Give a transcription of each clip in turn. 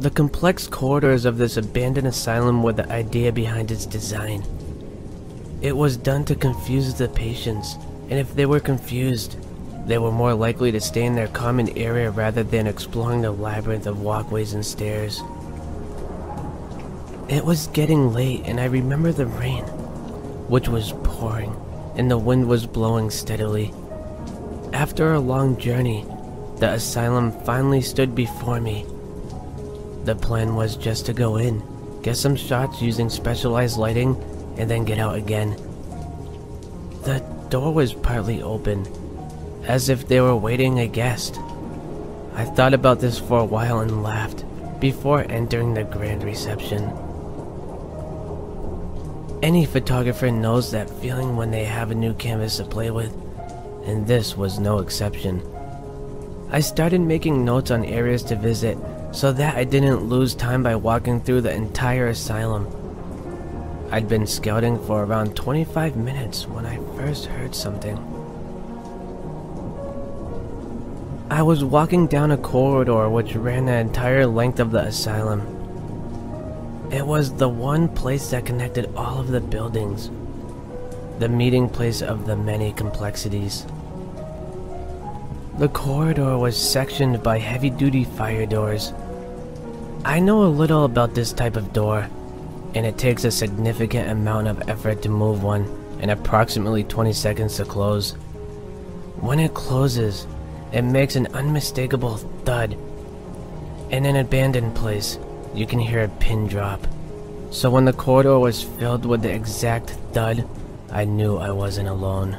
The complex corridors of this abandoned asylum were the idea behind its design. It was done to confuse the patients, and if they were confused, they were more likely to stay in their common area rather than exploring the labyrinth of walkways and stairs. It was getting late, and I remember the rain, which was pouring, and the wind was blowing steadily. After a long journey, the asylum finally stood before me. The plan was just to go in, get some shots using specialized lighting, and then get out again. The door was partly open, as if they were waiting a guest. I thought about this for a while and laughed before entering the grand reception. Any photographer knows that feeling when they have a new canvas to play with, and this was no exception. I started making notes on areas to visit so that I didn't lose time by walking through the entire asylum. I'd been scouting for around 25 minutes when I first heard something. I was walking down a corridor which ran the entire length of the asylum. It was the one place that connected all of the buildings, the meeting place of the many complexities. The corridor was sectioned by heavy-duty fire doors. I know a little about this type of door, and it takes a significant amount of effort to move one and approximately 20 seconds to close. When it closes, it makes an unmistakable thud. In an abandoned place, you can hear a pin drop. So when the corridor was filled with the exact thud, I knew I wasn't alone.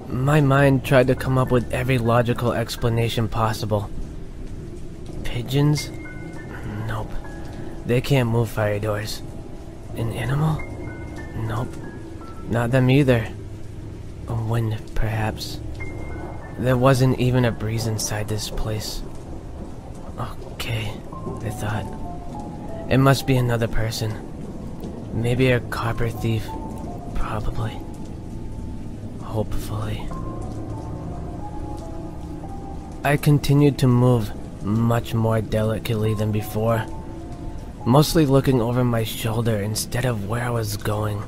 My mind tried to come up with every logical explanation possible. Pigeons? Nope. They can't move fire doors. An animal? Nope. Not them either. A wind, perhaps. There wasn't even a breeze inside this place. Okay, I thought. It must be another person. Maybe a copper thief. Probably. Hopefully. I continued to move, much more delicately than before, mostly looking over my shoulder instead of where I was going.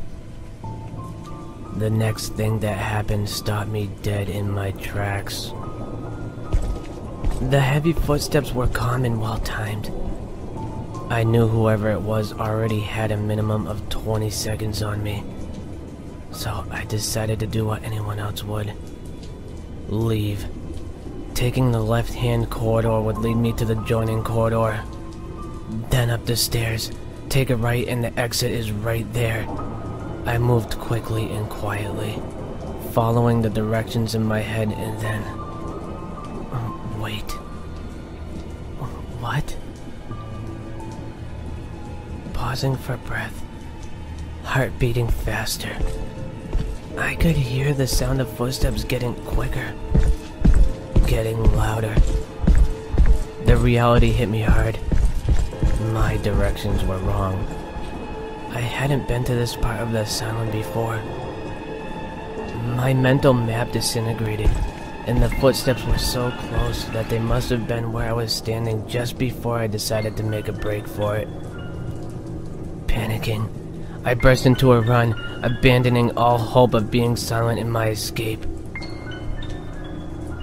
The next thing that happened stopped me dead in my tracks. The heavy footsteps were calm and well-timed. I knew whoever it was already had a minimum of 20 seconds on me, so I decided to do what anyone else would. Leave. Taking the left-hand corridor would lead me to the joining corridor. Then up the stairs, take a right and the exit is right there. I moved quickly and quietly, following the directions in my head, and then... wait. What? Pausing for breath, heart beating faster. I could hear the sound of footsteps getting quicker, getting louder. The reality hit me hard. My directions were wrong. I hadn't been to this part of the asylum before. My mental map disintegrated, and the footsteps were so close that they must have been where I was standing just before I decided to make a break for it. Panicking, I burst into a run, abandoning all hope of being silent in my escape.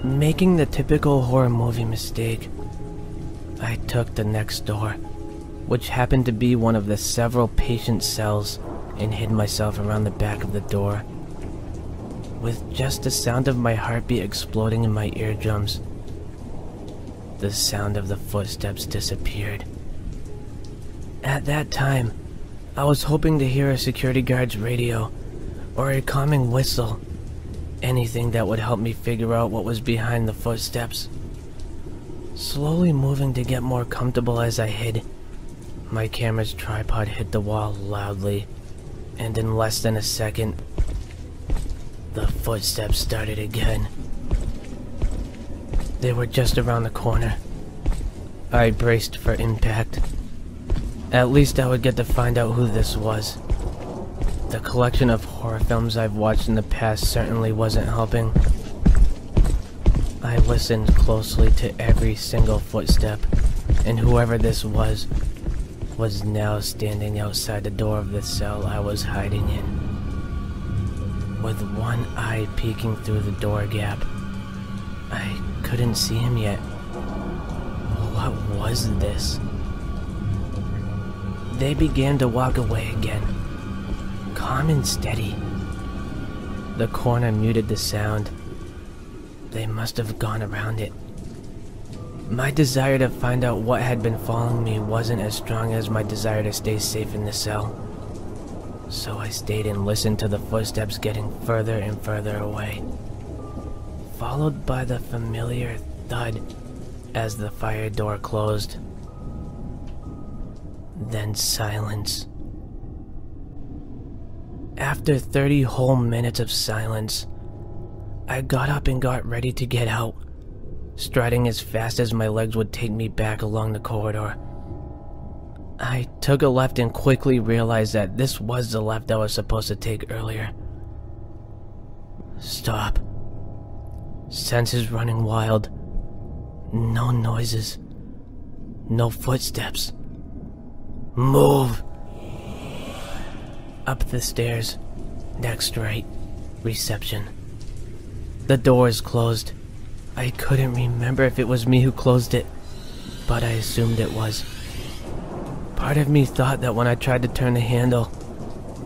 Making the typical horror movie mistake, I took the next door, which happened to be one of the several patient cells, and hid myself around the back of the door. With just the sound of my heartbeat exploding in my eardrums, the sound of the footsteps disappeared. At that time, I was hoping to hear a security guard's radio, or a calming whistle, anything that would help me figure out what was behind the footsteps. Slowly moving to get more comfortable as I hid, my camera's tripod hit the wall loudly, and in less than a second, the footsteps started again. They were just around the corner. I braced for impact. At least I would get to find out who this was. The collection of horror films I've watched in the past certainly wasn't helping. I listened closely to every single footstep, and whoever this was now standing outside the door of the cell I was hiding in. With one eye peeking through the door gap, I couldn't see him yet. What was this? They began to walk away again, calm and steady. The corner muted the sound. They must have gone around it. My desire to find out what had been following me wasn't as strong as my desire to stay safe in the cell. So I stayed and listened to the footsteps getting further and further away, followed by the familiar thud as the fire door closed. Then silence. After 30 whole minutes of silence, I got up and got ready to get out, striding as fast as my legs would take me back along the corridor. I took a left and quickly realized that this was the left I was supposed to take earlier. Stop. Senses running wild. No noises. No footsteps. Move! Up the stairs. Next right. Reception. The door is closed. I couldn't remember if it was me who closed it, but I assumed it was. Part of me thought that when I tried to turn the handle,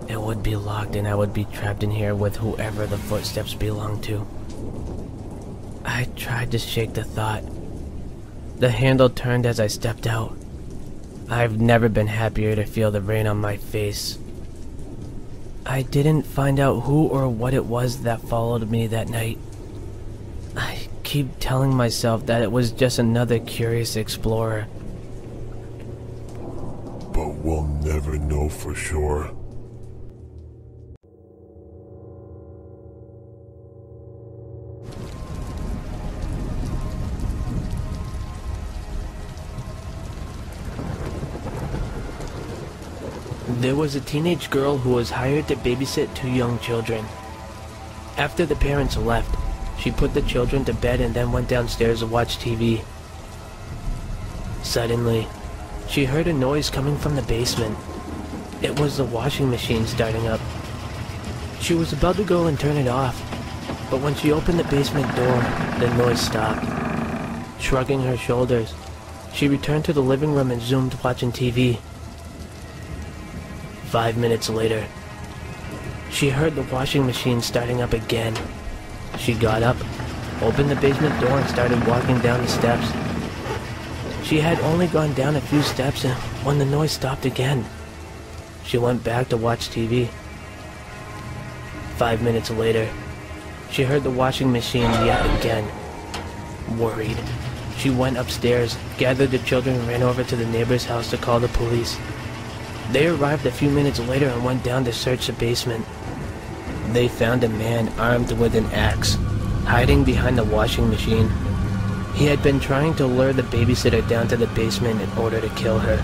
it would be locked and I would be trapped in here with whoever the footsteps belonged to. I tried to shake the thought. The handle turned as I stepped out. I've never been happier to feel the rain on my face. I didn't find out who or what it was that followed me that night. I keep telling myself that it was just another curious explorer. But we'll never know for sure. There was a teenage girl who was hired to babysit 2 young children. After the parents left, she put the children to bed and then went downstairs to watch TV. Suddenly, she heard a noise coming from the basement. It was the washing machine starting up. She was about to go and turn it off, but when she opened the basement door, the noise stopped. Shrugging her shoulders, she returned to the living room and resumed watching TV. 5 minutes later, she heard the washing machine starting up again. She got up, opened the basement door and started walking down the steps. She had only gone down a few steps when the noise stopped again. She went back to watch TV. 5 minutes later, she heard the washing machine yet again. Worried, she went upstairs, gathered the children and ran over to the neighbor's house to call the police. They arrived a few minutes later and went down to search the basement. They found a man armed with an axe, hiding behind the washing machine. He had been trying to lure the babysitter down to the basement in order to kill her.